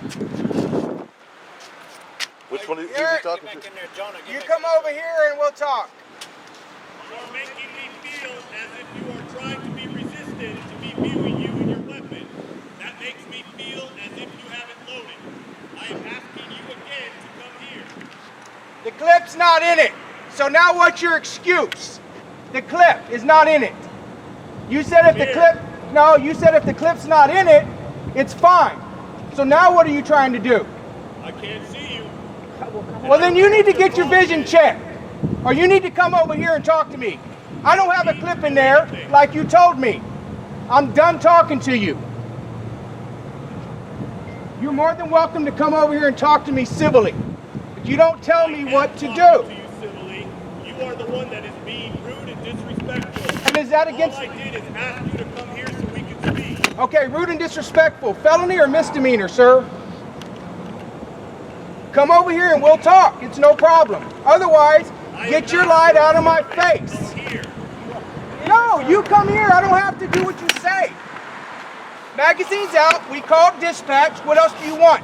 Which one is he talking to? You come over here and we'll talk. You're making me feel as if you are trying to be resistant to me viewing you and your weapon. That makes me feel as if you have it loaded. I am asking you again to come here. The clip's not in it. So now what's your excuse? The clip is not in it. You said if the clip's not in it, it's fine. So now what are you trying to do? I can't see you. Well, then you need to get your vision checked. Or you need to come over here and talk to me. I don't have a clip in there like you told me. I'm done talking to you. You're more than welcome to come over here and talk to me civilly. But you don't tell me what to do. To you civilly. You are the one that is being rude and disrespectful. And is that against... All I did is ask you to come here so we can speak. Okay, rude and disrespectful. Felony or misdemeanor, sir? Come over here and we'll talk. It's no problem. Otherwise, get your light out of my face. No, you come here. I don't have to do what you say. Magazine's out. We called dispatch. What else do you want?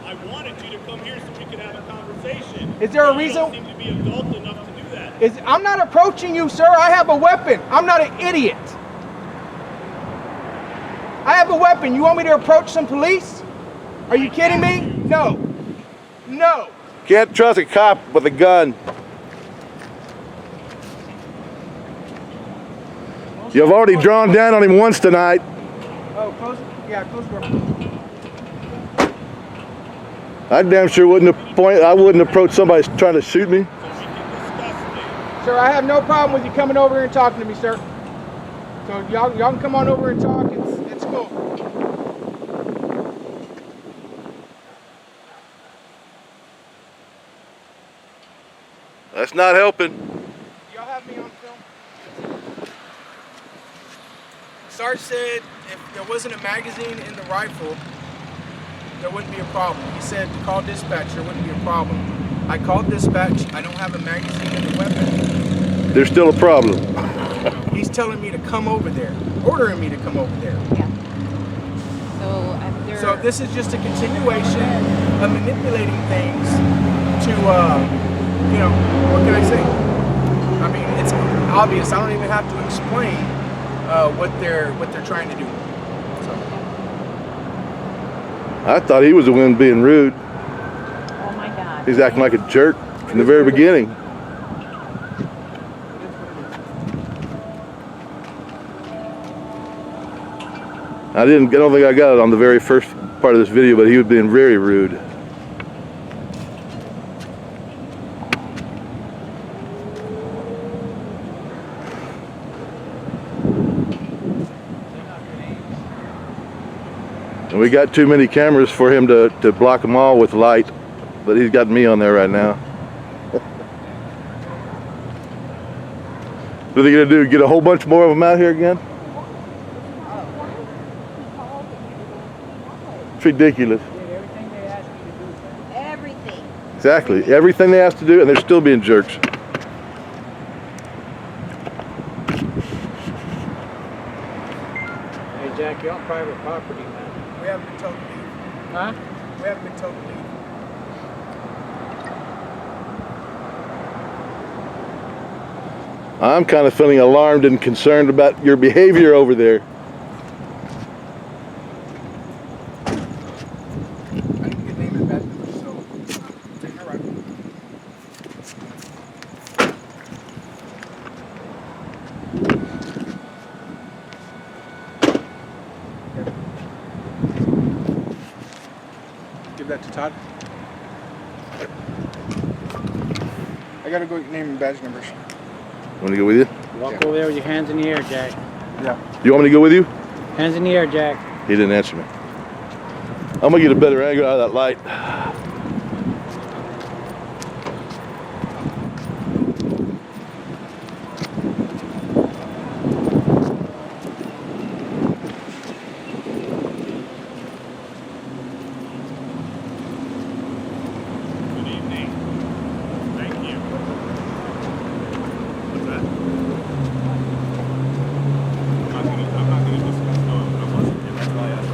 I wanted you to come here so we could have a conversation. Is there a reason? You don't seem to be adult enough to do that. I'm not approaching you, sir. I have a weapon. I'm not an idiot. I have a weapon. You want me to approach some police? Are you kidding me? No. No. Can't trust a cop with a gun. You've already drawn down on him once tonight. Oh, close the door. I damn sure wouldn't approach somebody trying to shoot me. Sir, I have no problem with you coming over here and talking to me, sir. So y'all can come on over and talk. It's cool. That's not helping. Y'all have me on film? Sarge said if there wasn't a magazine in the rifle, there wouldn't be a problem. He said to call dispatch, there wouldn't be a problem. I called dispatch. I don't have a magazine in the weapon. There's still a problem. He's telling me to come over there, ordering me to come over there. Yeah. So this is just a continuation of manipulating things to, what can I say? I mean, it's obvious. I don't even have to explain what they're trying to do. So. I thought he was the one being rude. Oh my God. He's acting like a jerk from the very beginning. I don't think I got it on the very first part of this video, but he was being very rude. And we got too many cameras for him to block them all with light, but he's got me on there right now. What are they gonna do? Get a whole bunch more of them out here again? It's ridiculous. Everything they ask you to do. Everything. Exactly. Everything they asked to do, and they're still being jerks. Hey Jack, you're on private property, man. We haven't been told to leave. Huh? We haven't been told to leave. I'm kind of feeling alarmed and concerned about your behavior over there. I need to get name and badge number, so take my rifle. Give that to Todd. I gotta go get name and badge numbers. Want to go with you? Walk over there with your hands in the air, Jack. Yeah. You want me to go with you? Hands in the air, Jack. He didn't answer me. I'm gonna get a better angle out of that light. Good evening. Thank you. What's that? I'm not gonna discuss. No, I wasn't. That's why I asked.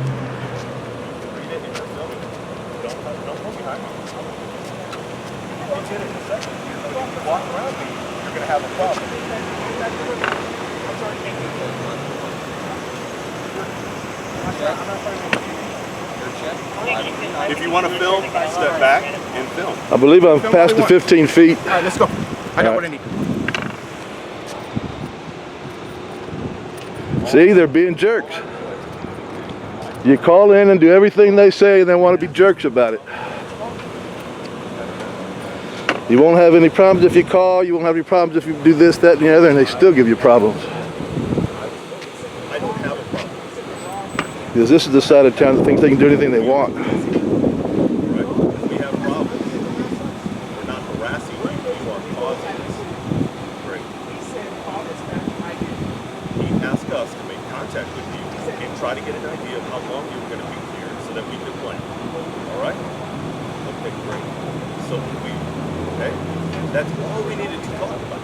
to have a problem. If you want to film, step back and film. I believe I'm past the 15 feet. All right, let's go. I got what I need. See, they're being jerks. You call in and do everything they say and they want to be jerks about it. You won't have any problems if you call, you won't have any problems if you do this, that, and the other, and they still give you problems. I don't have a problem. Because this is the side of town that thinks they can do anything they want. Right? We have problems. We're not harassing you. You are causing this. Great. He asked us to make contact with you and try to get an idea of how long you were going to be here so that we could plan. All right? Okay, great. So okay? That's all we needed to talk about.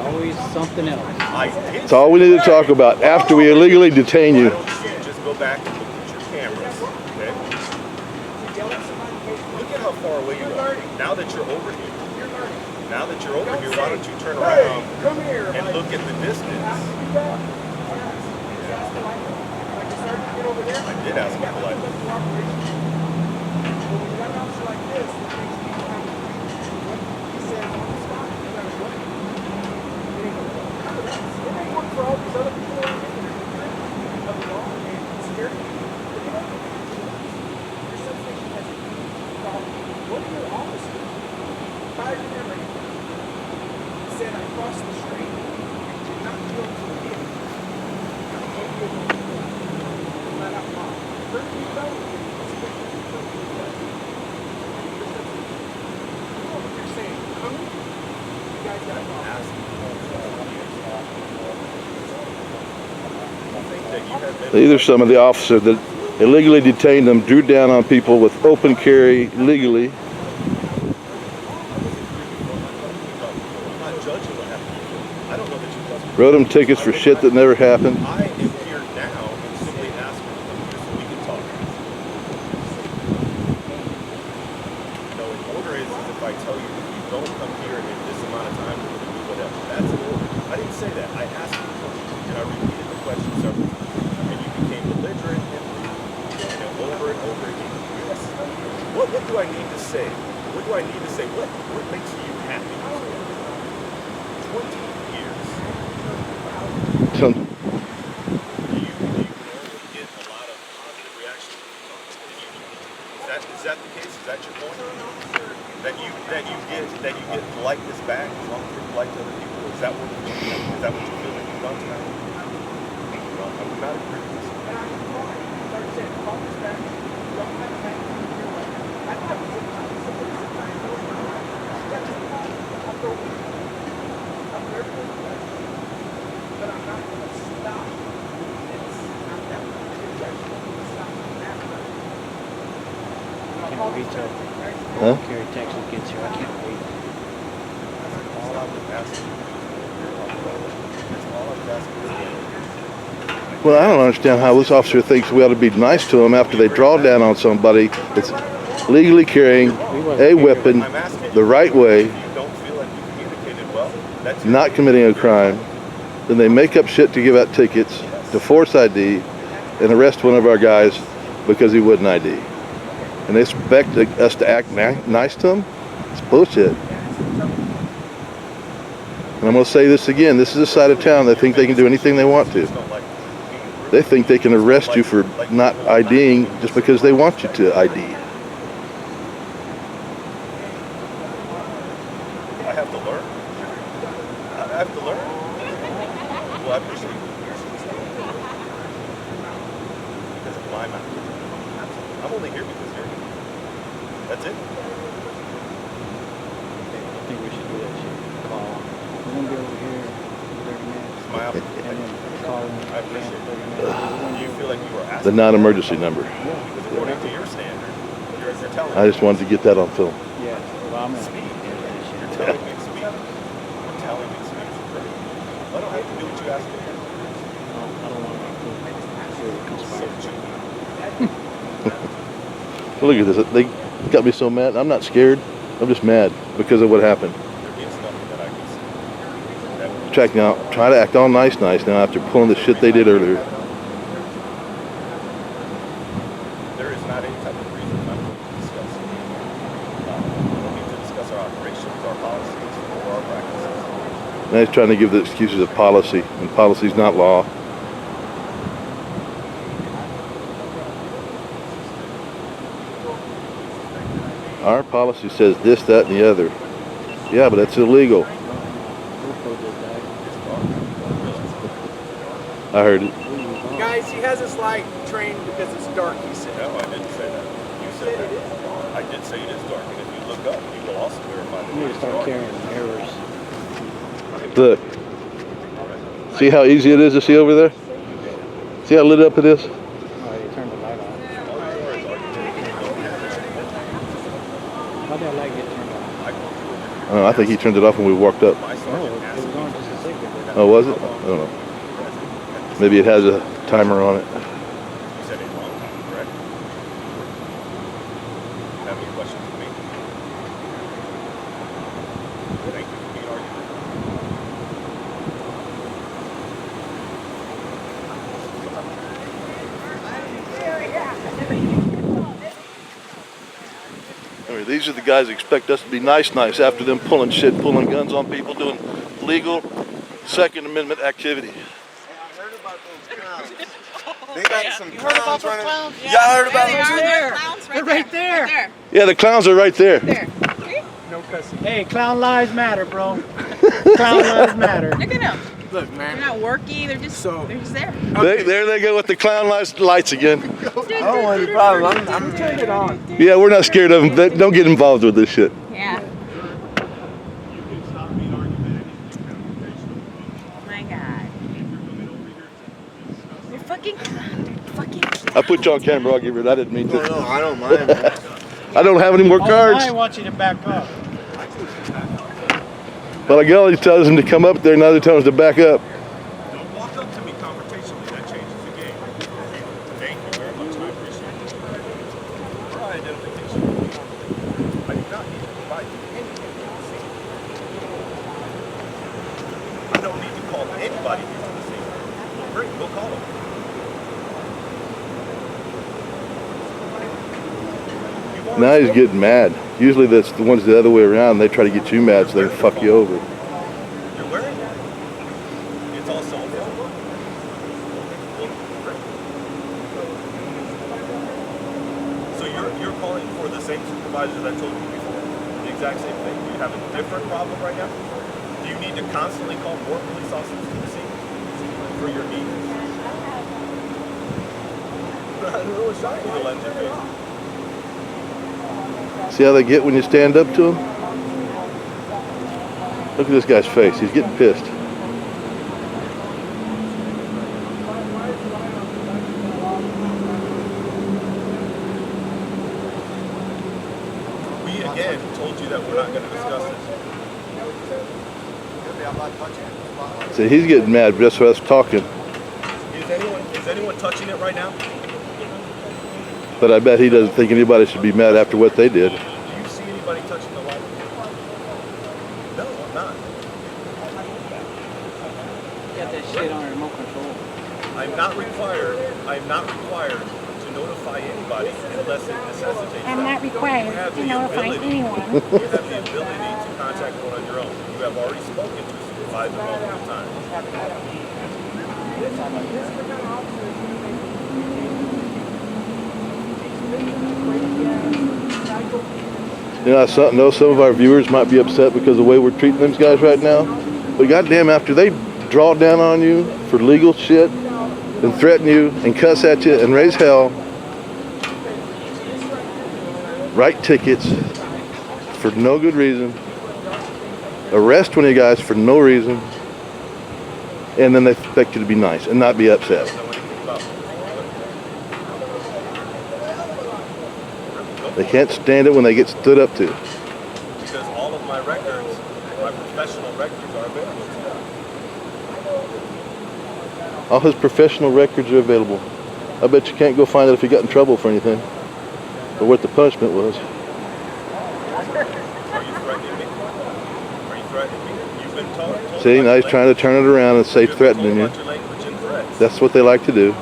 Always something else. That's all we need to talk about after we illegally detain you. Why don't you just go back and look at your cameras, okay? Look at how far away you are. Now that you're over here. Now that you're over here, why don't you turn around and look at the distance? I did ask him politely. These are some of the officers that illegally detained them, drew down on people with open carry legally. I'm not judging what happened before. I don't know that you must. Wrote them tickets for shit that never happened. I am here now and simply ask you to come here so we can talk. No, an order is if I tell you if you don't come here in this amount of time, we're going to do whatever. That's an order. I didn't say that. I asked you to come and I repeated the question several times. And you became belligerent and over and over again. Yes. What do I need to say? What do I need to say? What makes you happy? 20 years. Do you normally get a lot of positive reactions when you talk? Is that the case? Is that your point? That you get politeness back as long as you're polite to other people? Is that what you feel like you've done tonight? Well, I would not agree with this. Can't wait till Huh? Kerry, Texas gets here. I can't wait. All I was asking you is all I was asking you. Well, I don't understand how this officer thinks we ought to be nice to them after they draw down on somebody that's legally carrying a weapon the right way, If you don't feel like you communicated well, that's your not committing a crime. Then they make up shit to give out tickets, to force ID, and arrest one of our guys because he wouldn't ID. And they expect us to act nice to them? It's bullshit. And I'm going to say this again. This is a side of town that think they can do anything they want to. don't like They think they can arrest you for not IDing just because they want you to ID. I have to learn. I have to learn. Well, I appreciate it. Because of my mouth. I'm only here because you're here. That's it. I think we should do that shit. Call. We're gonna be over here in 30 minutes. It's my And opportunity. then call them. I appreciate it. 30 minutes. Do you feel like you were The asking? non-emergency number. Because according to your standard, you're telling I just wanted to get that on film. Yeah. Well, I'm gonna Speak. do that shit. You're telling me to speak. You're telling me to speak. I don't have to do what you ask me to do. I don't want to So, Look at this. They got me so mad. I'm not scared. I'm just mad because of what happened. There is nothing that I can see. Check now, try to act all nice now after pulling the shit they did earlier. There is not any type of reason I'm going to discuss. We don't need to discuss our operations, our policies, or our practices. Now he's trying to give the excuses of policy, and policy's not law. Our policy says this, that, and the other. Yeah, but that's illegal. I heard it. Guys, he has his light trained because it's dark, he said. No, I didn't say that. You said that. I did say it is dark, and if you look up, you will also verify that You it need to is start dark. carrying errors. Look. See how easy it is to see over there? See how lit up it is? Oh, you turned the light off. How did that light get turned off? I think he turned it off when we walked up. My Oh, sergeant it asked was me, on just a second. Oh, was it? I don't know. Maybe it has a timer on it. you said it a long time, correct? Have any questions for me? Thank you for being argumentative. I mean, these are the guys that expect us to be nice after them pulling guns on people, doing legal Second Amendment activity. I heard about those clowns. They got some clowns running. Y'all heard about them too? They're right there. Yeah, the clowns are right there. No cussing. Hey, clown lives matter, bro. Clown lives matter. Look at them. Look, They're man. not working. They're just there. There they go with the clown lights again. I don't want any problem. I'm turning it on. Yeah, we're not scared of them. Don't get involved with this shit. Yeah. Oh my God. You're fucking. I put you on camera. I'll give it. I didn't mean No, to. I don't mind, man. I don't have any more cards. I want you to back up. But I always tells them to come up there, and now they're telling us to back up. Don't walk up to me confrontationally. That changes the game. Thank you very much. I appreciate it. For our identification, I do not need to provide you anything to the scene. I don't need to call anybody here to the scene. Great, go call them. Now he's getting mad. Usually that's the ones the other way around. They try to get you mad so they can fuck you over. You're wearing it. It's all cell phone. So you're calling for the same supervisor that I told you before. The exact same thing. Do you have a different problem right now? Do you need to constantly call more police officers to the scene for your needs? I don't know what's shiny. The lens in your face. See how they get when you stand up to them? Look at this guy's face. He's getting pissed. We again told you that we're not going to discuss this. See, he's getting mad just for us talking. Is anyone touching it right now? But I bet he doesn't think anybody should be mad after what they did. Do you see anybody touching the light? No, I'm not. Got that shit on remote control. I'm not required to notify anybody unless it necessitates I'm that. not required You have to the notify ability- anyone. You have the ability to contact one on your own. You have already spoken to a supervisor multiple times. You know, I know some of our viewers might be upset because of the way we're treating these guys right now. But goddamn, after they draw down on you for legal shit and threaten you and cuss at you and raise hell, write tickets for no good reason, arrest one of you guys for no reason, and then they expect you to be nice and not be upset. They can't stand it when they get stood up to. Because all of my records, my professional records are available to you. All his professional records are available. I bet you can't go find out if he got in trouble for anything or what the punishment was. Right threatening me. You've been told See, about now he's your trying to turn it around and say You've been threatening told you. about your language and threats. That's what they like to do.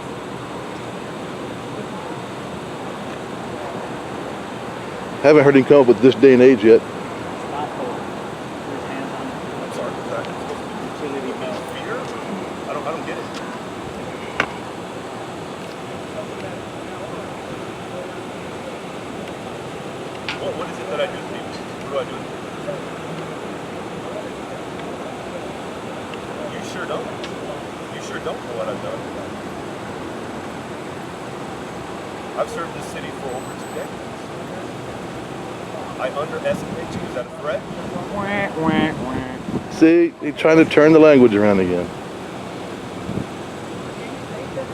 Haven't heard him come up with this day and age yet. I'm sorry, is that utility means fear? I don't get it. What is it that I do to people? What do I do to people? You sure don't. You sure don't know what I've done. I've served this city for over 2 decades. I underestimate you. Is that a threat? See, he's trying to turn the language around again.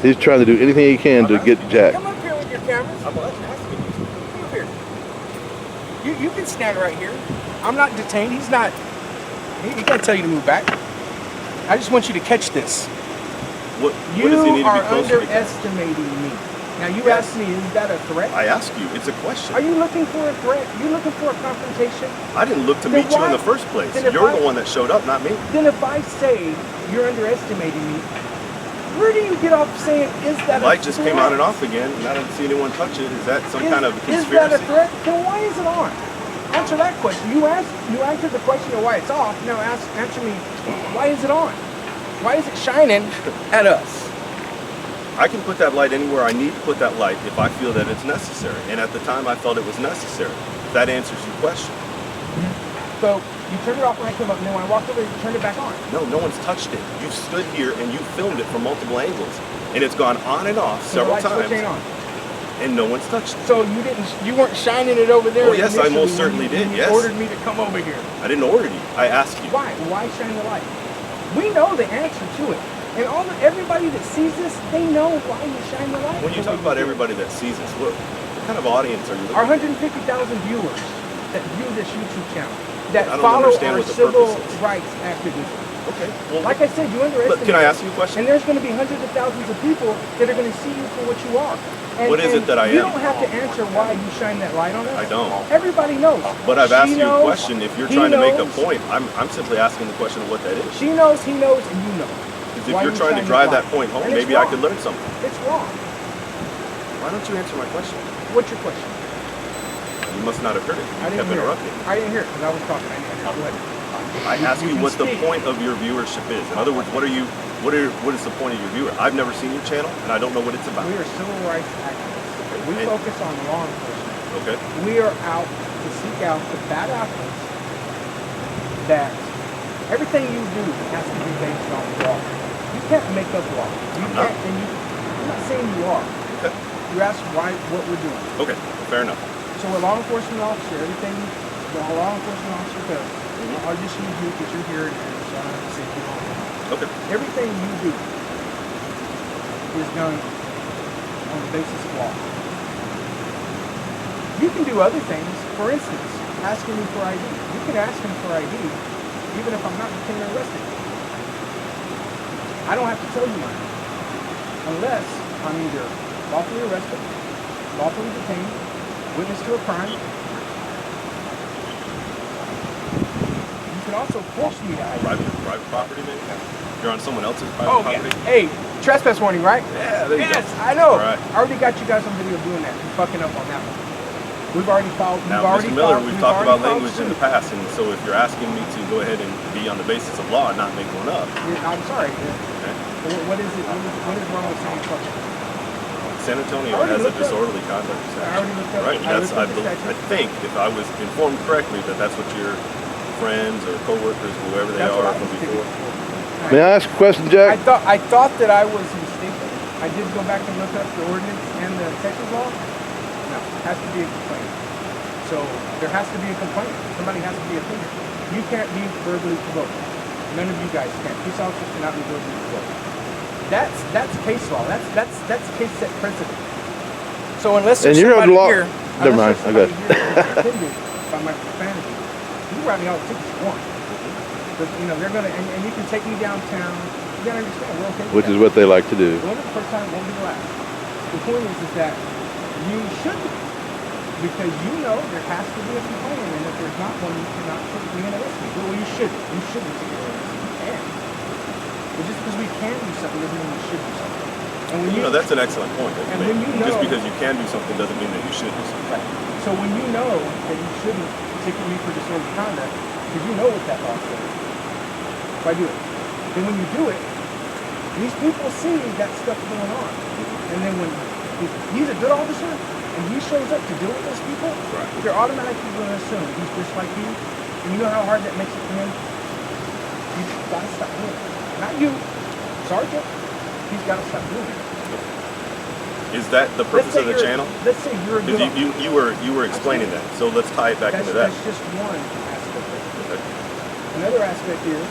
He's trying to do anything he can to get Jack. Come up here with your cameras. I'm asking you. Come up here. You can stand right here. I'm not detained. He's not. He can't tell you to move back. I just want you to catch this. What does he need to be You are closer to? underestimating me. Now you Yes. asked me, is that a threat? I ask you. It's a question. Are you looking for a threat? You looking for a confrontation? I didn't look to Then meet you in why- the first place. then if You're I- the one that showed up, not me. Then if I say you're underestimating me, where do you get off saying, is that The light a just threat? came on and off again, and I didn't see anyone touch it. Is that some kind of Is conspiracy? that a threat? Then why is it on? Answer that question. You answered the question of why it's off. Now answer me, why is it on? Why is it shining at us? I can put that light anywhere I need to put that light if I feel that it's necessary. And at the time, I felt it was necessary. That answers your question. So you turned it off when I came up, and then when I walked over, you turned it back on. No one's touched it. You've stood here and you filmed it from multiple angles. And it's gone on and off So the several light switch times. ain't on. And no one's touched it. So you weren't shining it over there. Oh, yes, I initially most when certainly you- did, when you yes. ordered me to come over here. I didn't order you. I asked you. Why? Why shine the light? We know the answer to it. And everybody that sees this, they know why you shine the light. When you talk about everybody that sees this, what kind of audience are you looking Our at? 150,000 viewers that view this YouTube channel, that I don't follow understand our what the civil purpose is. rights activism. Okay. Well, Like I said, you underestimate. can I ask you a question? And there's going to be hundreds of thousands of people that are going to see you for what you are. And, What is it that I You am? don't have to answer why you shine that light on us. I don't. Everybody knows. But I've She asked you a knows, question. If you're he trying to make a knows, point, I'm simply asking the question of what that is. She knows, he knows, and you know. Because if why you're you trying to shine drive light. that point home, And it's maybe I wrong. could learn something. It's wrong. Why don't you answer my question? What's your question? You must not have heard it. I You didn't kept hear interrupting. it. I didn't hear it because I was talking. I didn't hear it. Go ahead. I asked you can what the speak. point of your viewership is. In other words, what is the point of your viewer? I've never seen your channel, and I don't know what it's about. We are civil rights activists. We And- focus on law enforcement. Okay. We are out to seek out the bad apples that everything you do has to be based on law. You can't make up law. You not. can't, and I'm not saying you are. Okay. You ask what we're doing. Okay. Fair enough. So a law enforcement officer, everything the law enforcement officer does, I'll just use you because you're here and so I don't have to say too long. Okay. Everything you do is done on the basis of law. You can do other things. For instance, asking me for ID. You can ask him for ID even if I'm not detained or arrested. I don't have to tell you mine. Unless I'm either lawfully arrested, lawfully detained, witness to a crime. You can also force me to ID. Private property, maybe? You're on someone else's private Oh, property? yeah. Hey, trespass warning, right? Yeah, there you Yes, go. I know. All right. I already got you guys on video doing that. You're fucking up on that one. We've already filed. Now, we've already Mr. Miller, filed, we've talked about already language in the filed past, and so if you're asking me to go ahead and be on the basis of law and not make one up, suit. I'm sorry. okay? What is it? What is wrong with saying fuck? San Antonio I already has a looked up. disorderly conduct I statute. already looked up. Right, and that's, looked up the I statute. think, if I was informed correctly, that's what your friends or coworkers, whoever they That's what are I from was before. thinking. May I ask a question, Jack? I thought that I was mistaken. I did go back and look up the ordinance and the Texas law. No, it has to be a complaint. So there has to be a complaint. Somebody has to be offended. You can't be verbally provoked. None of you guys can. Police officers cannot be verbally provoked. That's case law. That's case set precedent. So unless there's And you're somebody under law. here, Never mind. unless there's Okay. somebody here that's offended by my profanity, you can write me all the tickets you want. But you know they're gonna, and you can take me downtown. You gotta understand, we're okay with Which that. is what they like to do. It won't be the first time, it won't be the last. The point is that you should be Because you know there has to be a complaint, and if there's not one, you cannot put me in a listing. Well, you shouldn't. You shouldn't take it in a listing. You can. But just because we can do something doesn't mean we should do something. And when You know, that's an excellent point. that And you when make. you know- Just because you can do something doesn't mean that you should do something. Right. So when you know that you shouldn't ticket me for disorderly conduct, because you know what that law says, why do it? Then when you do it, these people see that stuff going on. And then when he's a good officer and he shows up to deal with those people, Right. they're automatically going to assume he's just like you. And you know how hard that makes it for him? He's got to stop doing it. Not you, Sergeant. He's got to stop doing it. Is that the purpose of the channel? Let's say you're a good Because officer. you were explaining that. So let's tie it back into that. That's just one aspect of it. Okay. Another aspect is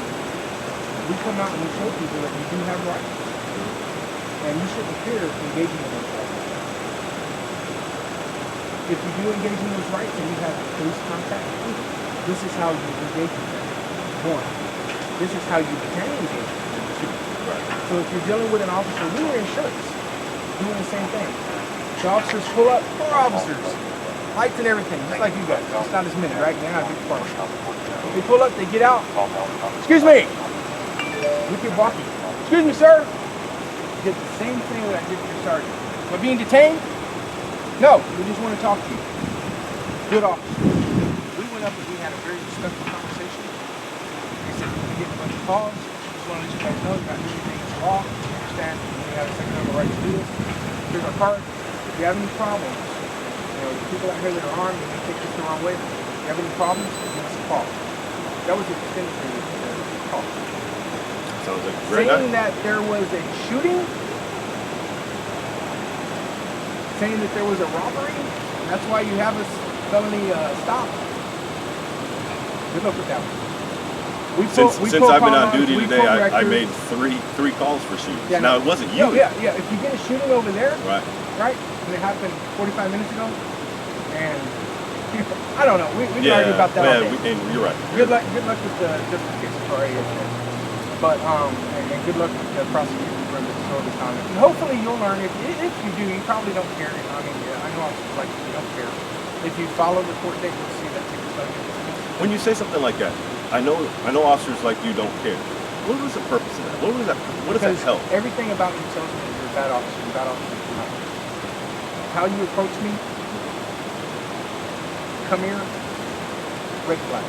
we come out and we show people that you do have rights. And you shouldn't fear engaging in those rights. If you do engage in those rights and you have police contact, this is how you engage with them. One. This is how you can engage with them. Two. Right. So if you're dealing with an officer, we were in shirts doing the same thing. The officers pull up, 4 officers, lights and everything, just like you guys. It's not as many, right? They're not a big party. They pull up, they get out. Excuse me. Look at walking. Excuse me, sir. Did the same thing that I did to your sergeant. Am I being detained? No, we just want to talk to you. Good officer. We went up and we had a very respectful conversation. He said, we're getting a bunch of calls. Just want to let you guys know you're not doing anything against the law. We understand we have a second amendment right to do this. Here's our card. If you have any problems, you know, the people out here that are armed, they may take this the wrong way. If you have any problems, give us a call. That was the extent of the call. Sounds like a great Saying night. that there was a shooting, saying that there was a robbery, and that's why you have a felony stop. Good luck with that one. Since I've been on duty we today, pull I records. made three calls for shootings. Yeah, Now no. it wasn't you. Yeah. If you get a shooting over there, Right. right, and it happened 45 minutes ago, and I don't know, we can argue about that all day. And you're right. Good luck with the justification for ASA. But and good luck with the prosecution for the disorderly conduct. And hopefully you'll learn. If you do, you probably don't care. I mean, I know officers like you don't care. If you follow the court date, you'll see that ticket study. When you say something like that, I know officers like you don't care. What was the purpose of that? What does that help? Everything about you tells me you're a bad officer. You're a bad officer. How you approach me, come here, red flag.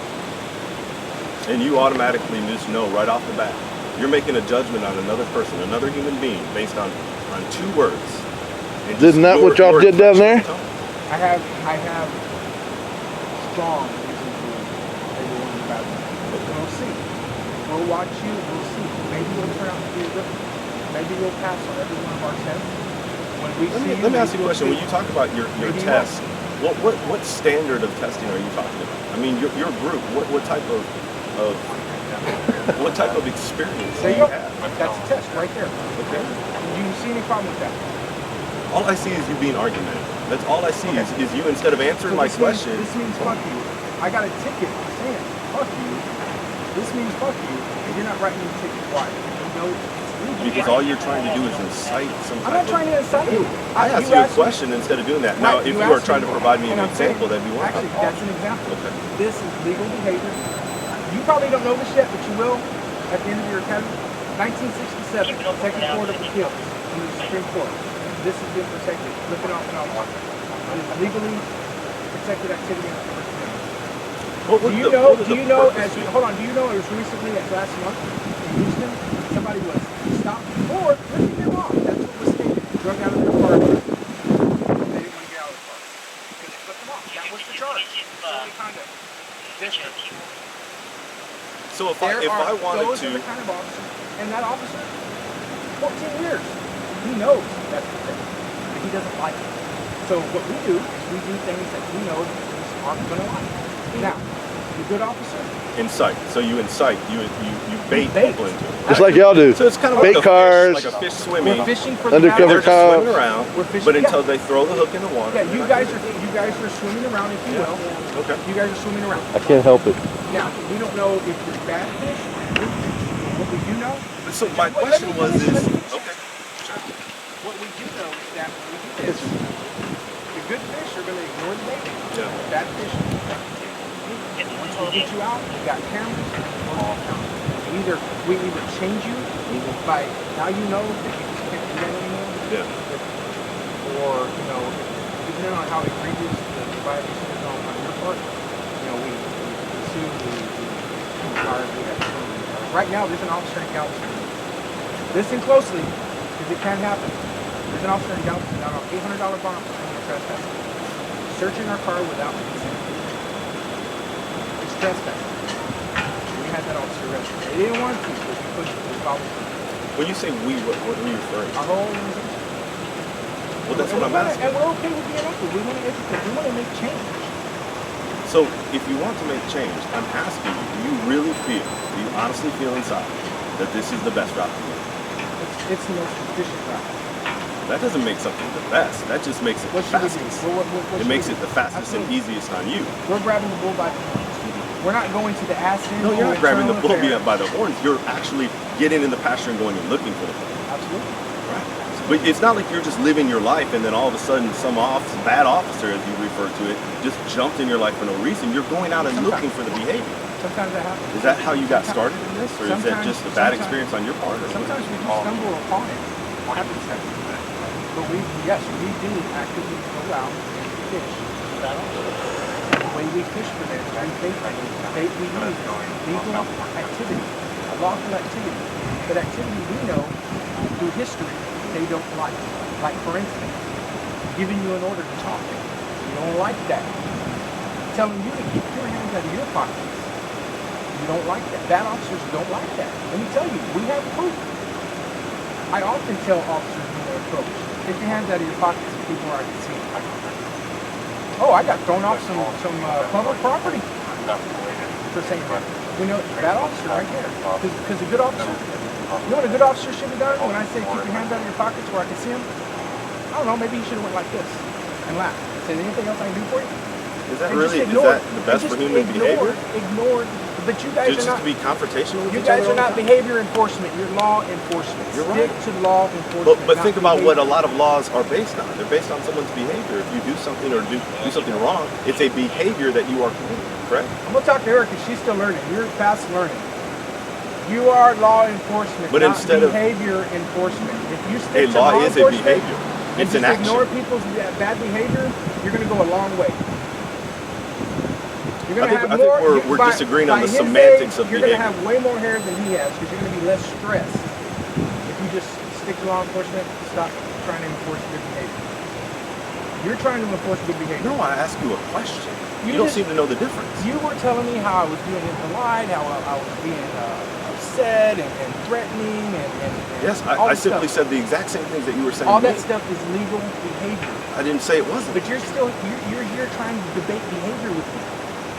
And you automatically just know right off the bat. You're making a judgment on another person, another human being, based on 2 words. And Isn't that what y'all did down there? I have strong reason to believe that you're one of the bad ones. But we'll see. We'll watch you. We'll see. Maybe we'll turn out to be a good one. Maybe we'll pass on every one of our tests. When we see Let me ask you a we'll question. see. When you talk about your Maybe you test, what standard of testing are you talking about? I mean, your group. What type of experience do There you you go. have? That's a test right there. Okay. Do you see any problem with that? All I see is you being argumentative. That's all I see is you, instead of answering my question. This means fuck you. I got a ticket saying fuck you. This means fuck you, and you're not writing me a ticket. Why? You know it's legal. Because all you're trying to do is incite some I'm not type trying to incite you. I asked you a question instead of doing that. Now, if you are trying to provide me an example, that'd be one. Actually, that's an example. Okay. This is legal behavior. You probably don't know this yet, but you will at the end of your academy. 1967, Second Court of Appeals under the Supreme Court. This has been protected. Look it up and I'll watch it. It is legally protected activity under the First Amendment. Do you know, hold on, do you know it was recently last month in Houston, somebody was stopped for ripping them off. That's what was stated. Drug out of their car. They didn't want to get out of the car. Because they flipped them off. That was the charge. Disorderly conduct. District. So if I wanted those to, are the kind of officer, and that officer, 14 years, he knows that's the thing, but he doesn't like it. So what we do is we do things that we know police aren't going to like. Now, the good officer, incite. So you incite. You bait people into it. Just like y'all do. So it's kind of Bait like cars, like a fish swimming. we're fishing for the Undercover They're guys. just cops. swimming around, We're fishing- but until yeah. they throw the hook in the water. Yeah, you guys are swimming around, if you will. Okay. You guys are swimming around. I can't help it. Now, we don't know if you're bad fish or good fish. What we do know, So my question was let me is, finish. okay. What we do know is that when we do this, if good fish are going to ignore the bait. Yeah. Bad fish. Once we get you out, we got cameras. We either change you by now you know that you just can't do that anymore. Yeah. Or, depending on how egregious the violation is on your part, we sue, we fire, we have to. Right now, there's an officer in Galveston. Listen closely, because it can happen. There's an officer in Galveston got an $800 bond for criminal trespassing. Searching our car without consent. It's trespassing. We had that officer arrested. They didn't want to, but we pushed it. When you say we, what are you referring to? Our whole organization. Well, that's what I'm asking. And we're okay with being active. We want to educate. We want to make change. So, if you want to make change, I'm asking you, do you really feel, do you honestly feel inside that this is the best route to go? It's the most efficient route. That doesn't make something the best. That just makes it the fastest. It makes it the fastest and easiest on you. We're grabbing the bull by the horns. We're not going to the ass end. No, you're not grabbing the bull by the horns. You're actually getting in the pasture and going and looking for the bull. Absolutely. Right. But it's not like you're just living your life and then all of a sudden some bad officer, as you refer to it, just jumped in your life for no reason. You're going out and looking for the behavior. Sometimes that happens. Is that how you got started in this? Or is that just a bad experience on your part? Sometimes we do stumble upon it. But we do actively go out and fish. The way we fish for them, we use legal activity, a lawful activity. But activity we know through history they don't like. Like for instance, giving you an order to talk. You don't like that. Telling you to keep your hands out of your pockets. You don't like that. Bad officers don't like that. Let me tell you, we have proof. I often tell officers when they approach, get your hands out of your pockets and people are can see. Oh, I got thrown off some public property for saying that. We know bad officer right there. Because a good officer, you know what a good officer should have done when I say keep your hands out of your pockets where I can see them? I don't know, maybe he should have went like this and laughed. Say, anything else I can do for you? Is that really, is that the best for human behavior? Ignored. But you guys Just are not. to be confrontational with You each other guys are all the not time? behavior enforcement. You're law enforcement. You're Stick right. to law enforcement. But think about what a behavior. lot of laws are based on. They're based on someone's behavior. If you do something or do something wrong, it's a behavior that you are committing, correct? I'm gonna talk to her because she's still learning. You're fast learning. You are law enforcement, But not instead of- behavior enforcement. If you A stick to law law is a enforcement behavior. and It's just an action. ignore people's bad behavior, you're gonna go a long way. You're gonna I think we're disagreeing on the his semantics of You're behavior. gonna have way more hair than he has because you're gonna be less stressed if you just stick to law enforcement. Stop trying to enforce good behavior. You're trying to enforce good behavior. No, I ask you a question. You You don't just- seem to know the difference. You were telling me how I was being impolite, how I was being upset and threatening and Yes, all I this simply stuff. said the exact same things that you were saying. All to that me. stuff is legal behavior. I didn't say it wasn't. But you're here trying to debate behavior with me.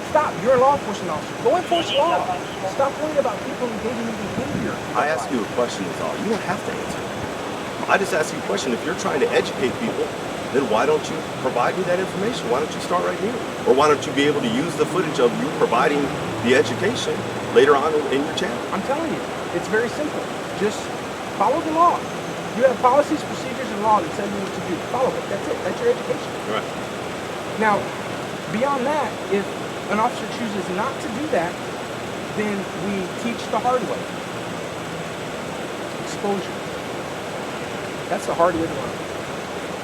Stop. You're a law enforcement officer. Go enforce law. Stop worrying about people engaging in behavior. I ask you a question is all. You don't have to answer it. I just ask you a question. If you're trying to educate people, then why don't you provide me that information? Why don't you start right here? Or why don't you be able to use the footage of you providing the education later on in your channel? I'm telling you, it's very simple. Just follow the law. You have policies, procedures, and law that tell you what to do. Follow it. That's it. That's your education. Right. Now, beyond that, if an officer chooses not to do that, then we teach the hard way. Exposure. That's the hard way to learn.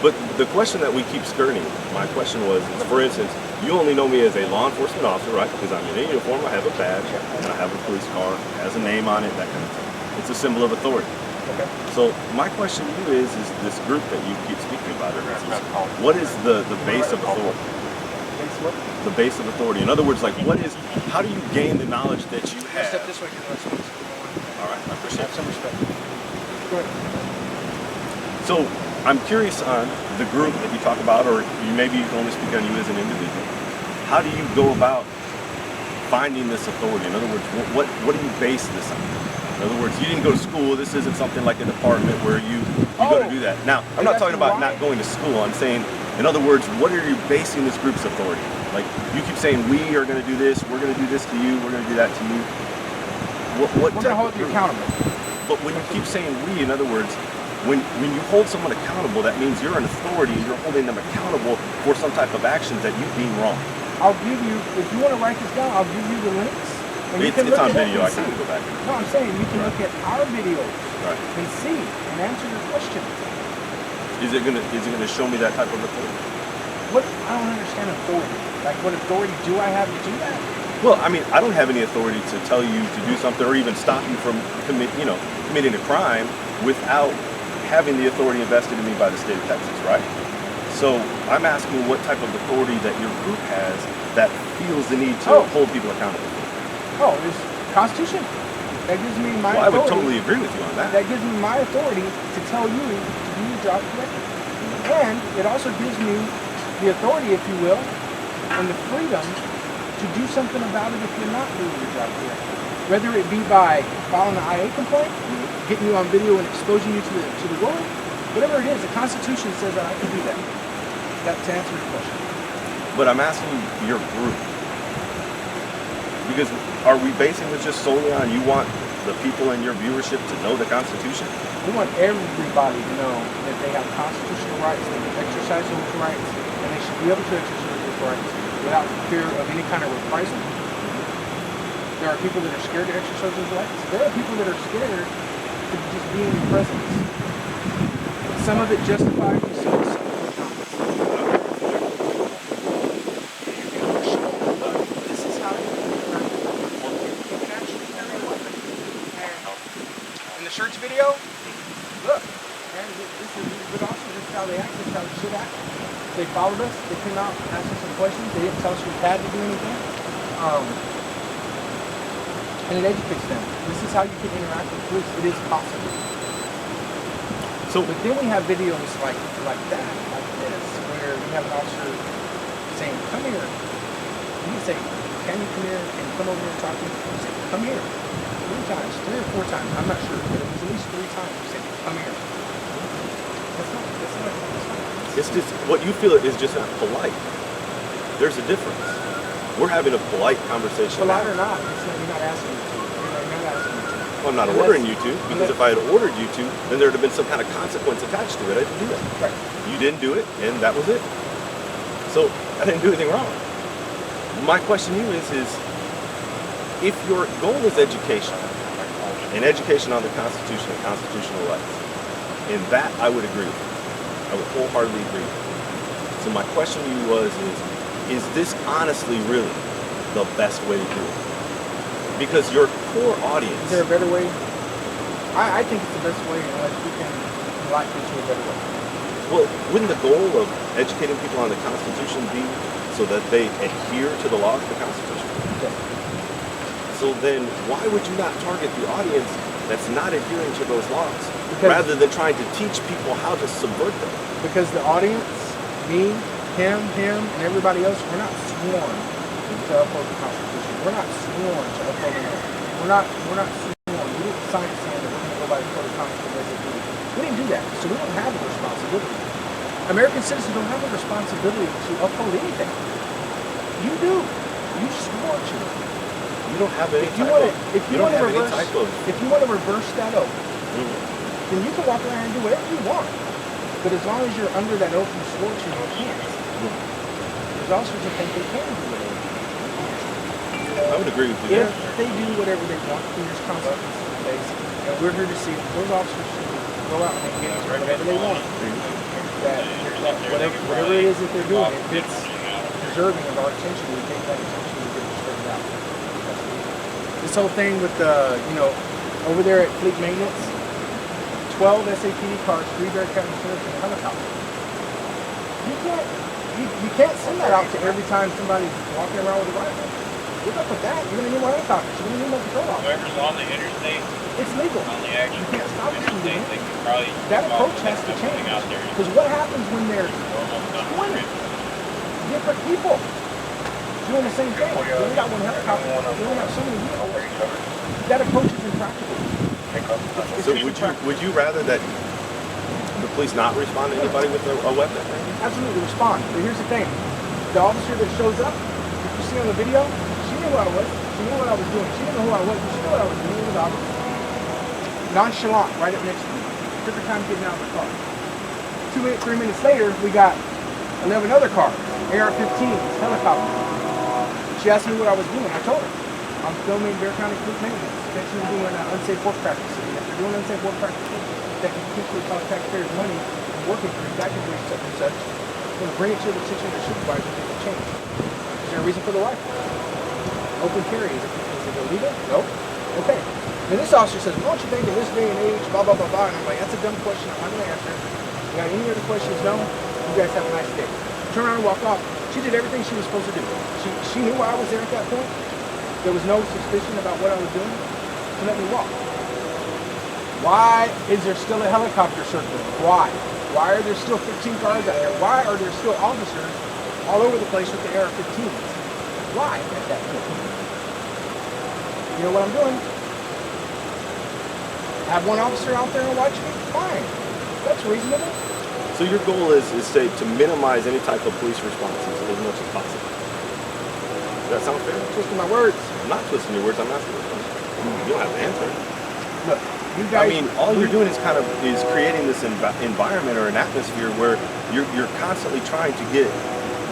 But the question that we keep skirting, my question was, is, for instance, you only know me as a law enforcement officer, right? Because I'm in a uniform, I have a badge, and I have a police car, it has a name on it, that kind of thing. It's a symbol of authority. Okay. So my question to you is this group that you keep speaking about, what is the base of authority? The base of authority. In other words, like how do you gain the knowledge that you have? Step this way because that's what's going on. All right, I appreciate Have some respect. Go ahead. So I'm curious on the group that you talk about, or maybe you can only speak on you as an individual. How do you go about finding this authority? In other words, what do you base this on? In other words, you didn't go to school. This isn't something like a department where you go to do that. Now, I'm not talking about not going to school. I'm saying, in other words, what are you basing this group's authority? Like, you keep saying, we are going to do this, we're going to do this to you, we're going to do that to you. What We're going to hold you accountable. But when you keep saying we, in other words, when you hold someone accountable, that means you're an authority and you're holding them accountable for some type of actions that you deem wrong. I'll give you, if you want to write this down, I'll give you the links. And you can It's look on it up video. and I can't see. go back. No, I'm saying you can look at our videos Right. and see and answer your questions. Is it gonna show me that type of authority? What, I don't understand authority. Like, what authority do I have to do that? Well, I mean, I don't have any authority to tell you to do something or even stop you from committing a crime without having the authority invested in me by the state of Texas, right? So I'm asking what type of authority that your group has that feels the need to hold people accountable. Oh, there's Constitution. That gives me my Well, I authority. would totally agree with you on that. That gives me my authority to tell you to do your job correctly. And it also gives me the authority, if you will, and the freedom to do something about it if you're not doing your job correctly. Whether it be by filing an IA complaint, getting you on video and exposing you to the world, whatever it is, the Constitution says that I can do that. That to answer your question. But I'm asking your group. Because are we basing this just solely on you want the people in your viewership to know the Constitution? We want everybody to know that they have constitutional rights, they can exercise those rights, and they should be able to exercise those rights without fear of any kind of reprisal. There are people that are scared to exercise those rights. There are people that are scared to just be in your presence. Some of it justified, some of it not. This is how you interact with people. You can actually carry a weapon. In the search video, look, man, this is good officers. This is how they act. This is how they should act. They followed us. They came out, asked us some questions. They didn't tell us we had to do anything. And it educates them. This is how you can interact with police. It is possible. But then we have videos like that, like this, where you have an officer saying, "Come here." You can say, "Can you come here? Can you come over here and talk to me?" You say, "Come here." 3 times, 3 or 4 times. I'm not sure, but it was at least 3 times. You say, "Come here." That's not. It's just what you feel is just not polite. There's a difference. We're having a polite conversation. Polite or not, you're not asking me to. You're not asking me to. Well, I'm not ordering you to, because if I had ordered you to, then there would have been some kind of consequence attached to it. I didn't do that. Right. You didn't do it, and that was it. So I didn't do anything wrong. My question to you is if your goal is education, and education on the Constitution and constitutional rights, in that I would agree with you. I would wholeheartedly agree with you. So my question to you is this honestly really the best way to do it? Because your core audience... Is there a better way? I think it's the best way unless we can enlighten you to a better way. Well, wouldn't the goal of educating people on the Constitution be so that they adhere to the laws of the Constitution? Yes. So then why would you not target the audience that's not adhering to those laws rather than trying to teach people how to subvert them? Because the audience, me, him, and everybody else, we're not sworn to uphold the Constitution. We're not sworn to uphold the law. We're not sworn. We didn't sign it saying that we're going to go by the code of conduct of SAPD. We didn't do that, so we don't have a responsibility. American citizens don't have a responsibility to uphold anything. You do. You swore to it. You don't have any If you want to reverse that oath, then you can walk around and do whatever you want. But as long as you're under that oath you swore to, you can't. There's officers that think they can do whatever. I would agree with you If there. they do whatever they want, then there's consequences in place. And we're here to see if those officers should go out and engage in whatever they want. That whatever it is that they're doing, if it's deserving of our attention, we take that attention and get it straightened out. This whole thing with over there at Fleet Maintenance, 12 SAPD cars, 3 Bearcat machines, and a helicopter. You can't send that out to every time somebody's walking around with a rifle. Look up with that. You're going to need more helicopters. You're going to need more patrol officers. Whoever's on the interstate, It's legal. on the actual You can't stop us from doing interstate, they it. could probably That approach has to change. out there. Because what happens when there's Normal 20 different people doing the same thing? You only got one helicopter. You only got so many vehicles. That approach is impractical. So would you rather that the police not respond to anybody with a weapon? Absolutely respond. But here's the thing. The officer that shows up, if you see on the video, she knew what I was. She knew what I was doing. She didn't know who I was, but she knew what I was doing. It was obvious. Nonchalant, right up next to me. Took her time getting out of the car. 3 minutes later, we got 11 other cars, AR-15s, helicopters. She asked me what I was doing. I told her, I'm filming Bear County Police Maintenance, potentially doing unsafe work practices. And if you're doing unsafe work practices that can potentially cost taxpayers money and working for exactly such and such, I'm going to bring it to the attention of the supervisor to make a change. Is there a reason for the rifle? Open carry, is it illegal? Nope. Okay. Then this officer says, well, don't you think in this day and age, blah, blah, blah, blah. And I'm like, that's a dumb question. I'm not going to answer it. You got any other questions? No? You guys have a nice day. Turn around and walk off. She did everything she was supposed to do. She knew I was there at that point. There was no suspicion about what I was doing. She let me walk. Why is there still a helicopter circling? Why? Why are there still 15 cars out here? Why are there still officers all over the place with the AR-15s? Why at that point? You know what I'm doing? Have one officer out there and watch me? Fine. That's reasonable. So your goal is say to minimize any type of police responses as much as possible. Does that sound fair? Twisting my words. I'm not twisting your words. I'm asking you a question. You don't have to answer it. Look, you guys. I mean, all you're doing is creating this environment or an atmosphere where you're constantly trying to get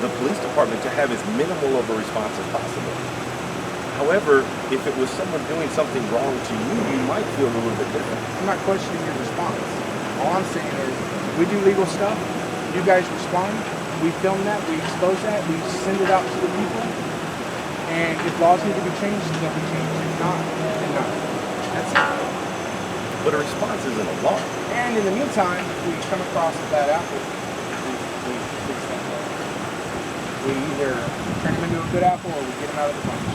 the police department to have as minimal of a response as possible. However, if it was someone doing something wrong to you, you might feel a little bit different. I'm not questioning your response. All I'm saying is, we do legal stuff. You guys respond. We film that. We expose that. We send it out to the people. And if laws need to be changed, they'll be changed. If not, then not. That's it. But a response isn't a law. And in the meantime, if we come across a bad apple, we fix that. We either turn him into a good apple or we get him out of the bunch.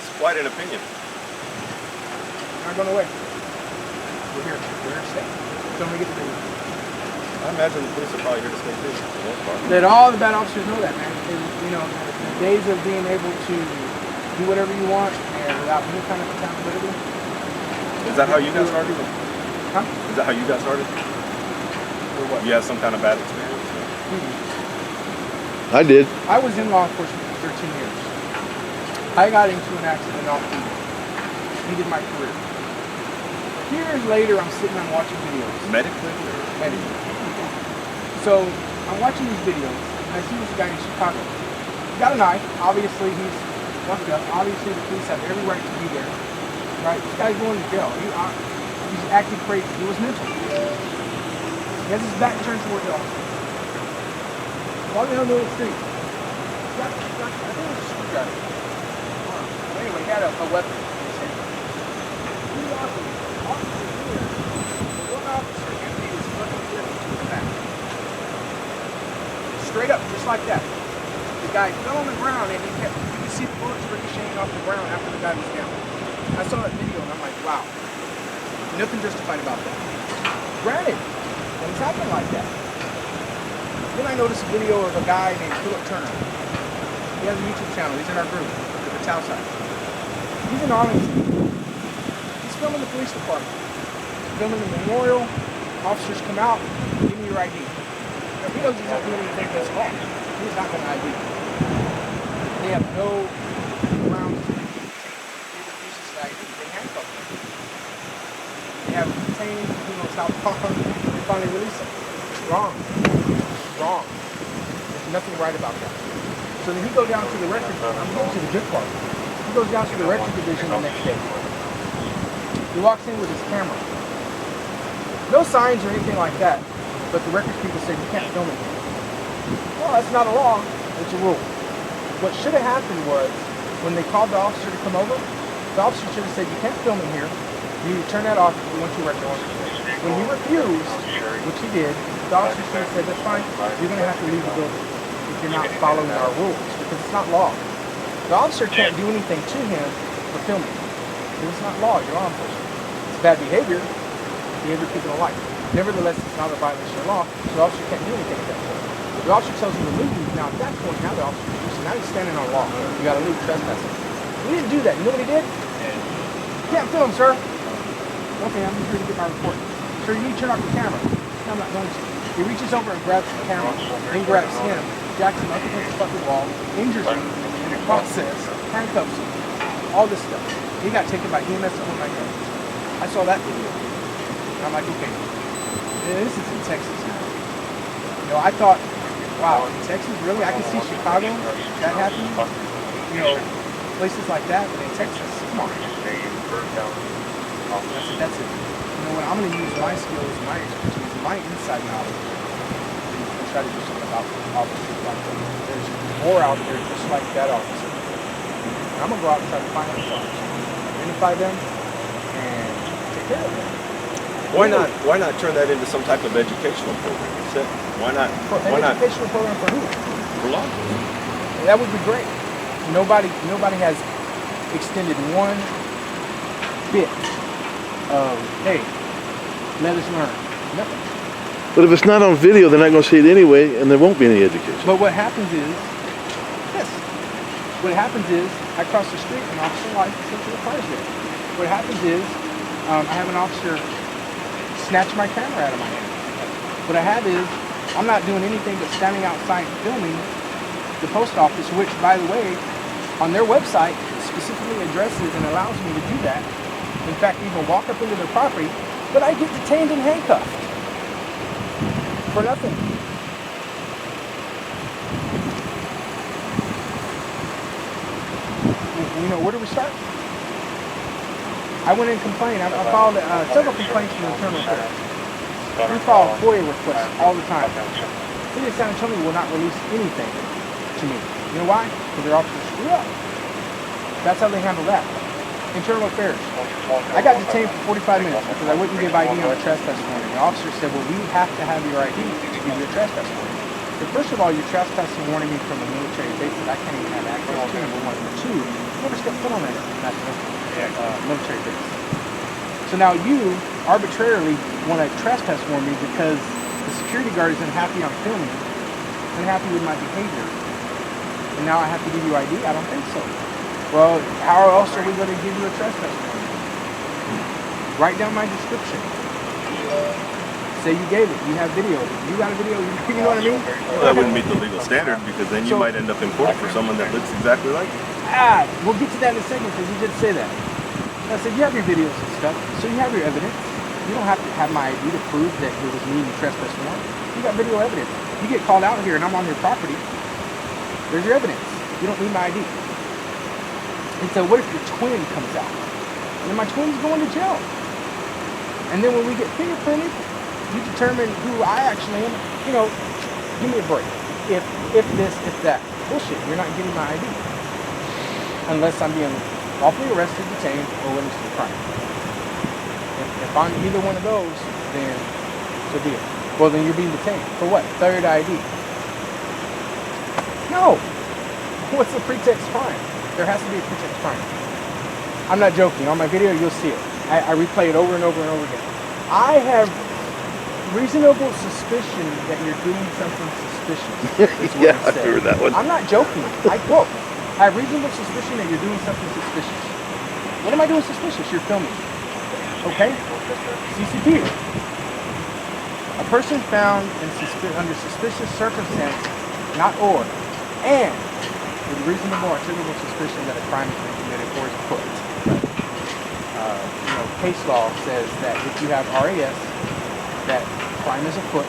It's quite an opinion. We're not going away. We're here. We're here to stay. Until we get to do it. I imagine the police are probably here to stay too. For the most part. That all the bad officers know that, man. And, you know, the days of being able to do whatever you want and without any kind of accountability. Is that how you got started? Huh? Is that how you got started? Or what? You had some kind of bad experience? Mm-hmm. I did. I was in law enforcement for 13 years. I got into an accident off duty. Ended my career. Years later, I'm sitting and watching videos. Medically? Medically. So, I'm watching these videos, and I see this guy in Chicago. He got a knife. Obviously, he's fucked up. Obviously, the police have every right to be there. Right? This guy's going to jail. He's acting crazy. He was mental. He has his back turned toward the officer. Walking down the middle of the street. I think it was a screwdriver. Anyway, he had a weapon in his hand. Two officers here. One officer emptied his fucking clip into his back. Straight up, just like that. The guy fell on the ground and you could see the bullets ricocheting off the ground after the guy was down. I saw that video and I'm like, wow. Nothing justified about that. Granted, things happen like that. Then I noticed a video of a guy named Philip Turner. He has a YouTube channel. He's in our group, the Patel side. He's in Arlington. He's filming the police department. He's filming the memorial. Officers come out, give me your ID. Now, he knows he's not doing anything that's wrong. He's not going to ID. They have no grounds to refuse his ID. They handcuff him. They have him detained. Who knows how long? They finally release him. It's wrong. It's wrong. There's nothing right about that. So then he goes down to the record. I'm going to the good part. He goes down to the record division the next day. He walks in with his camera. No signs or anything like that, but the records people say you can't film it. Well, that's not a law, it's a rule. What should have happened was, when they called the officer to come over, the officer should have said, you can't film it here. You turn that off if you want your record. When he refused, which he did, the officer should have said, that's fine, you're going to have to leave the building if you're not following our rules, because it's not law. The officer can't do anything to him for filming. Because it's not law, you're law enforcement. It's bad behavior people don't like. Nevertheless, it's not a violation of law, so the officer can't do anything at that point. The officer tells him to leave. Now, at that point, now the officer is now he's standing on law. You got to leave trespassing. We didn't do that. You know what he did? You can't film, sir. Okay, I'm just here to get my report. Sir, you need to turn off your camera. No, I'm not going to. He reaches over and grabs the camera, then grabs him, jacks him up against the fucking wall, injures him in the process, handcuffs him, all this stuff. He got taken by EMS and oh my God. I saw that video. And I'm like, okay, this is in Texas now. You know, I thought, wow, in Texas, really? I can see Chicago, that happening. You know, places like that, but in Texas, come on. That's it. You know what? I'm going to use my skills, my expertise, my inside knowledge, and try to do something about officers like that. There's more out there just like that officer. And I'm going to go out and try to find those officers, identify them, and take care of them. Why not turn that into some type of educational program instead? Why not? Educational program for who? For law enforcement. That would be great. Nobody has extended one bit of, hey, let us learn. Nothing. But if it's not on video, they're not going to see it anyway, and there won't be any education. But what happens is, yes, what happens is, I cross the street and officer life is to the car's there. What happens is, I have an officer snatch my camera out of my hand. What I have is, I'm not doing anything but standing outside filming the post office, which, by the way, on their website specifically addresses and allows me to do that. In fact, even walk up into their property, but I get detained and handcuffed for nothing. You know, where do we start? I went and complained. I filed several complaints from the internal affairs. We file FOIA requests all the time. City of San Antonio will not release anything to me. You know why? Because their officers screw up. That's how they handle that. Internal affairs. I got detained for 45 minutes because I wouldn't give ID on a trespass warning. The officer said, well, we have to have your ID to give you a trespass warning. But first of all, you're trespassing warning me from a military base that I can't even have access to, number one. Number two, you never stepped foot on that military base. So now you arbitrarily want to trespass warn me because the security guard is unhappy I'm filming, unhappy with my behavior. And now I have to give you ID? I don't think so. Well, how else are we going to give you a trespass warning? Write down my description. Say you gave it. You have video. You got a video. You know what I mean? Well, that wouldn't meet the legal standard because then you might end up in court for someone that looks exactly like you. We'll get to that in a second because you did say that. I said, you have your videos and stuff, so you have your evidence. You don't have to have my ID to prove that it was me in the trespass warrant. You got video evidence. You get called out here and I'm on your property. There's your evidence. You don't need my ID. And so what if your twin comes out? And then my twin's going to jail. And then when we get fingerprinted, you determine who I actually am. You know, give me a break. If this, if that. Bullshit, you're not getting my ID. Unless I'm being lawfully arrested, detained, or witness to a crime. If I'm either one of those, then so be it. Well, then you're being detained. For what? Failure to ID. No. What's the pretext crime? There has to be a pretext crime. I'm not joking. On my video, you'll see it. I replay it over and over and over again. I have reasonable suspicion that you're doing something suspicious. Is what Yeah, I remember that one. I'm not joking. I quote. I have reasonable suspicion that you're doing something suspicious. What am I doing suspicious? You're filming. Okay? CCP. A person found under suspicious circumstance, not or, and with reasonable articulable suspicion that a crime has been committed or is afoot. You know, case law says that if you have RAS, that crime is afoot,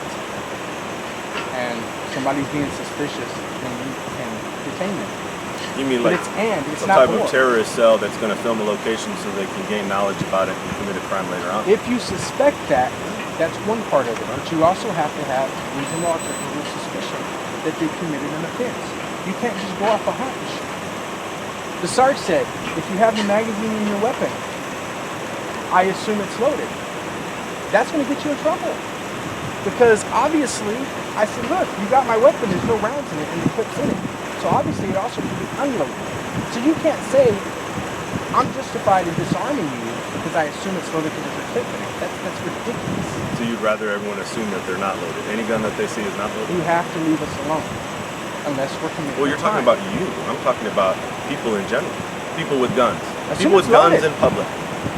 and somebody's being suspicious, then you can detain them. You mean But like it's some not type or. of terrorist cell that's going to film a location so they can gain knowledge about it and commit a crime later on? If you suspect that, that's one part of it. But you also have to have reasonable articulable suspicion that they committed an offense. You can't just go off a hunch. The Sarge said, if you have the magazine in your weapon, I assume it's loaded. That's going to get you in trouble. Because obviously, I said, look, you got my weapon, there's no rounds in it and the clips in it. So obviously it also can be unloaded. So you can't say, I'm justified in disarming you because I assume it's loaded because there's a clip in it. That's ridiculous. So you'd rather everyone assume that they're not loaded? Any gun that they see is not loaded? You have to leave us alone. Unless we're committing Well, you're talking about you. I'm talking about people in general. People with guns. Assume People with it's guns loaded. in public.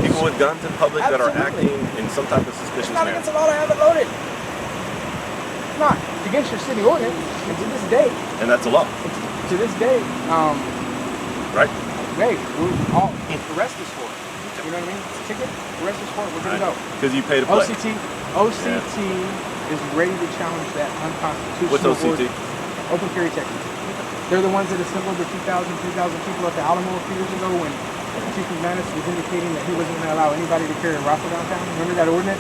People with guns in public that are Absolutely. acting in some type of suspicious It's not manner. against the law to have it loaded. It's not. It's against your city ordinance. And to this day, And that's a law, to this day, right? hey, arrest us for it. You know what I mean? It's a ticket. Arrest us for it. We're gonna go. Because you pay to play. OCT is ready to challenge that unconstitutional. What's OCT? Open carry Texas. They're the ones that assembled the 3,000 people at the Alamo a few years ago when Chief McManus was indicating that he wasn't going to allow anybody to carry a rifle downtown. Remember that ordinance?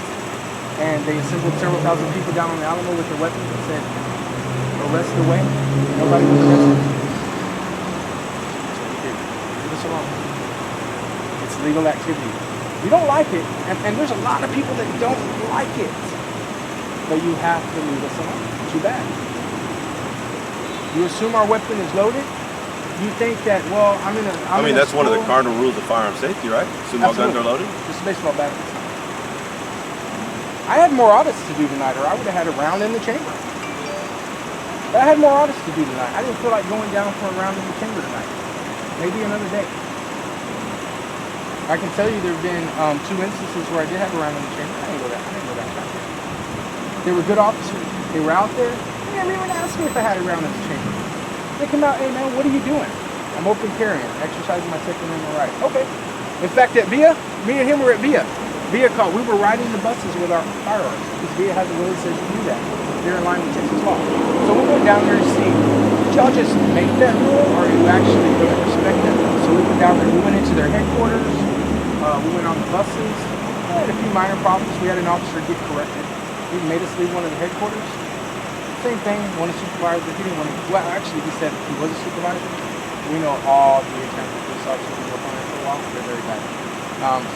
And they assembled several thousand people down on the Alamo with their weapons and said, arrest away. Nobody was arrested. Leave us alone. It's legal activity. You don't like it, and there's a lot of people that don't like it, but you have to leave us alone. Too bad. You assume our weapon is loaded. You think that, well, I mean, that's one of the cardinal rules of firearm safety, right? Assume all guns are loaded? Just a baseball bat. I had more audits to do tonight, or I would have had a round in the chamber. But I had more audits to do tonight. I didn't feel like going down for a round in the chamber tonight. Maybe another day. I can tell you there have been 2 instances where I did have a round in the chamber. I didn't go that fast. They were good officers. They were out there. They didn't even ask me if I had a round in the chamber. They come out, hey man, what are you doing? I'm open carrying, exercising my Second Amendment right. Okay. In fact, at Via, me and him were at Via. Via called. We were riding the buses with our firearms because Via has a rule that says you do that. They're in line with Texas law. So we went down there to see, did y'all just make that rule or are you actually going to respect that rule? So we went down there, we went into their headquarters, we went on the buses. We had a few minor problems. We had an officer get corrected. He made us leave one of the headquarters. Same thing, one of the supervisors, he didn't want to, well actually he said he was a supervisor. We know all the attorneys, police officers who work on it for a while, they're very bad.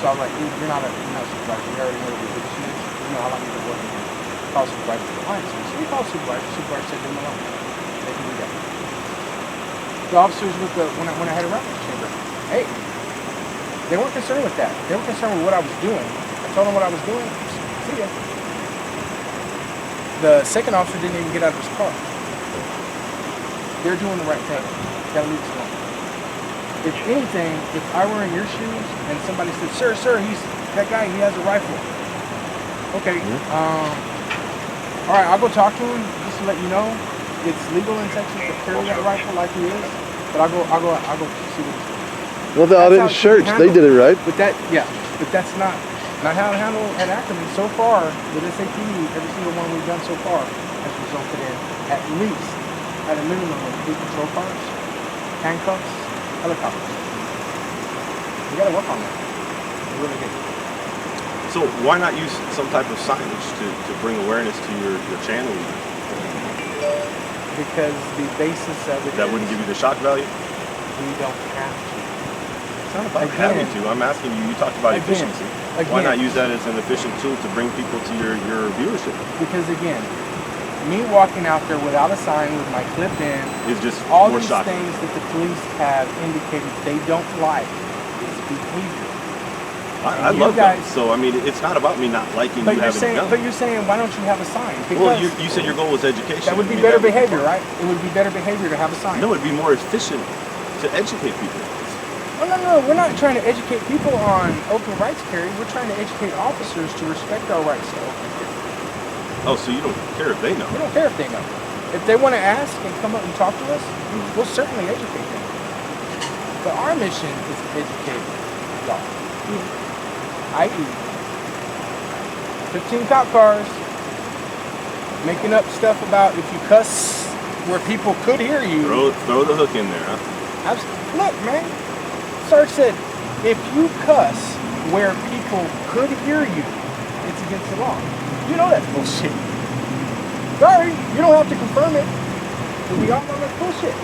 So I was like, dude, you're not a supervisor, you already know what your position is, you know how long you've been working here. Call supervisor for clients. So we called supervisor said leave him alone. They can do that. The officers with when I had a round in the chamber, hey, they weren't concerned with that. They were concerned with what I was doing. I told them what I was doing, see ya. The second officer didn't even get out of his car. They're doing the right thing. Gotta leave us alone. If anything, if I were in your shoes and somebody said, sir, he's that guy, he has a rifle. Okay, all right, I'll go talk to him just to let you know it's legal in Texas to carry that rifle like he is. But I'll go see what he's doing. Well, the audit and shirts, they did it right. But that's not how to handle at Ackerman. So far, with SAPD, every single one we've done so far has resulted in at least, at a minimum, of 3 patrol cars, handcuffs, helicopters. We gotta work on that. We really do. So why not use some type of signage to bring awareness to your channel? Because the basis of it that wouldn't give you the shock value? We don't have to. It's not about having to. I'm asking you, you talked about efficiency. Why not use that as an efficient tool to bring people to your viewership? Because again, me walking out there without a sign with my clip in is just all more these shocking. Things that the police have indicated they don't like is behavior. I love that. So I mean, it's not about me not liking you having a gun. But you're saying, why don't you have a sign? Because well, you said your goal was education. That would be better behavior, right? It would be better behavior to have a sign. No, it'd be more efficient to educate people. No. We're not trying to educate people on open rights carry. We're trying to educate officers to respect our rights to open carry. Oh, so you don't care if they know? We don't care if they know. If they want to ask and come up and talk to us, we'll certainly educate them. But our mission is to educate y'all. I.e., 15 cop cars making up stuff about if you cuss where people could hear you. Throw the hook in there, huh? Look, man. Sarge said, if you cuss where people could hear you, it's against the law. You know that's bullshit. Sorry, you don't have to confirm it. But we all know that's bullshit.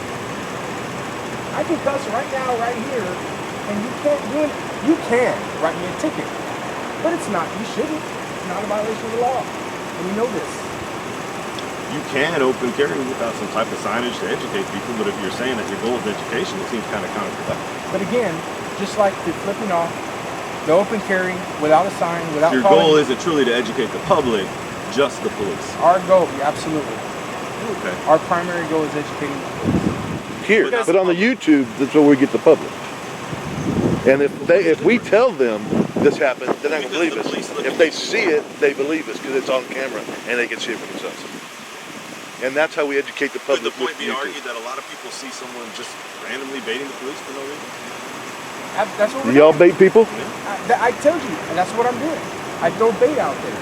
I can cuss right now, right here, and you can't do it. You can write me a ticket. But it's not, you shouldn't. It's not a violation of the law. And you know this. You can open carry without some type of signage to educate people, but if you're saying that your goal is education, it seems kind of counterproductive. But again, just like the flipping off, the open carry, without a sign, without your goal isn't truly to educate the public, just the police. Our goal, absolutely. Okay. Our primary goal is educating the police. Here, but on the YouTube, that's where we get the public. And if we tell them this happened, they're not going to believe us. If they see it, they believe us because it's on camera and they can see it for themselves. And that's how we educate the public. Could the point be argued that a lot of people see someone just randomly baiting the police for no reason? That's what Do we're y'all doing. bait people? I told you, and that's what I'm doing. I throw bait out there.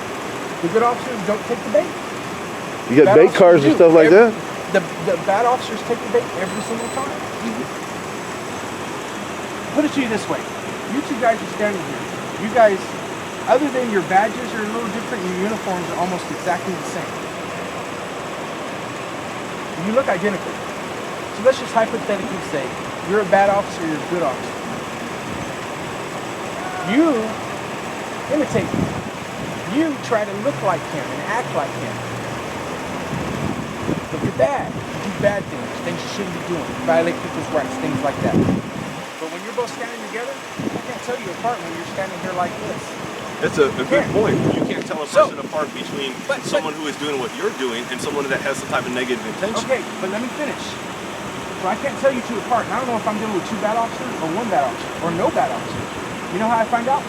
The good officers don't take the bait. You got Bad bait cars and officers do. stuff like that? The bad officers take the bait every single time. Put it to you this way. You two guys are standing here. You guys, other than your badges are a little different, your uniforms are almost exactly the same. You look identical. So let's just hypothetically say you're a bad officer, you're a good officer. You imitate him. You try to look like him and act like him. But you're bad. You do bad things you shouldn't be doing. You violate people's rights, things like that. But when you're both standing together, I can't tell you apart when you're standing here like this. That's a good point. You can't tell a person apart between but- someone who is doing what you're doing and someone that has some type of negative intention. Okay, but let me finish. So I can't tell you two apart. And I don't know if I'm dealing with two bad officers or one bad officer or no bad officer. You know how I find out?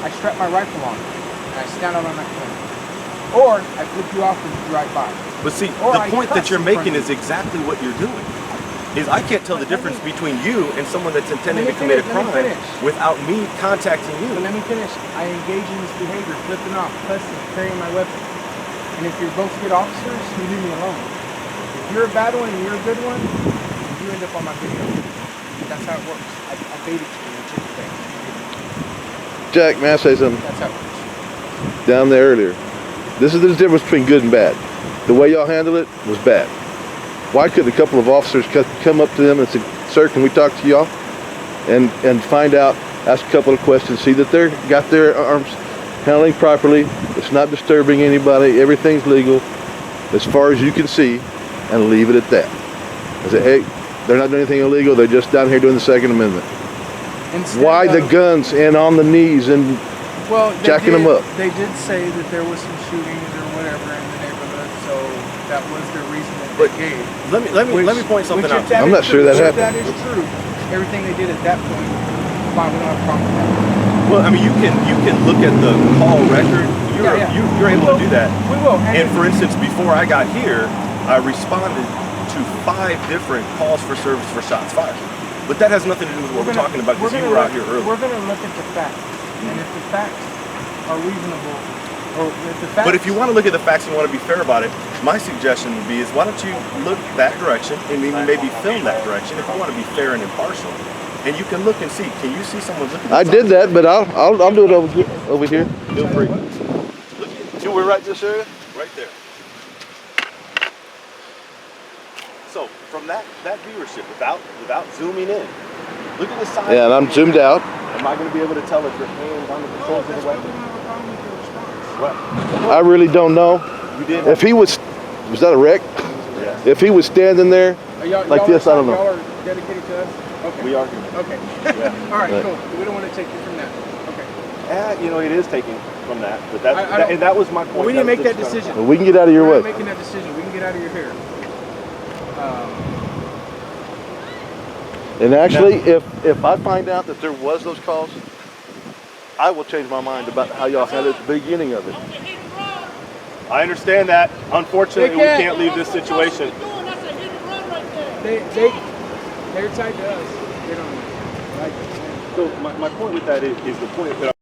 I strap my rifle on and I stand out on that corner. Or I flip you off and you right by. But see, Or the I point that cuss you're in front making of is exactly what you're doing. Is I can't tell the difference between you and someone that's intending to commit a crime without me contacting But you. let me finish. I engage in this behavior, flipping off, cussing, carrying my weapon. And if you're both good officers, you leave me alone. If you're a bad one and you're a good one, you end up on my video. That's how it works. I baited you and took the bait. Jack, may I say something? That's how it works. Down there earlier. This is the difference between good and bad. The way y'all handled it was bad. Why couldn't a couple of officers come up to them and say, "Sir, can we talk to y'all?" And find out, ask a couple of questions, see that they're got their arms handling properly. It's not disturbing anybody. Everything's legal, as far as you can see, and leave it at that. I say, hey, they're not doing anything illegal. They're just down here doing the Second Amendment. Instead Why the of- guns and on the knees and Well, jacking them up? They did say that there was some shootings or whatever in the neighborhood, so that was the reason that But they gave. let me point something out. I'm not sure that happened. If that is true, everything they did at that point, fine, we don't have a problem with that. Well, I mean, you can look at the call record. You're able to do that. We will. And for instance, before I got here, I responded to 5 different calls for service for shots fired. But that has nothing to do with what we're talking about because you were out here earlier. We're going to look at the facts. And if the facts are reasonable, or if the facts... But if you want to look at the facts and want to be fair about it, my suggestion would be is why don't you look that direction and maybe film that direction if you want to be fair and impartial. And you can look and see. Can you see someone looking? I did that, but I'll do it over here. Feel free. So we're right this area? Right there. So from that viewership, without zooming in, look at the size. Yeah, and I'm zoomed out. Am I going to be able to tell if your hands on the controls of the weapon? What? I really don't know. You did. If he was that a wreck? Yes. If he was standing there like this, I don't know. Y'all are dedicated to us? Okay. We are here. Okay. Yeah. All right, Right. cool. We don't want to take you from that. Okay. It is taken from that, but I don't- and that was my point. We didn't make that That's decision. Well, we can get out of your We're not way. making that decision. We can get out of your hair. And actually, if I find out that there was those calls, I will change my mind about how y'all handled the beginning of it. I understand that. Unfortunately, we can't. can't leave this situation. They're tied to us. They don't like it. So my point with that is the point that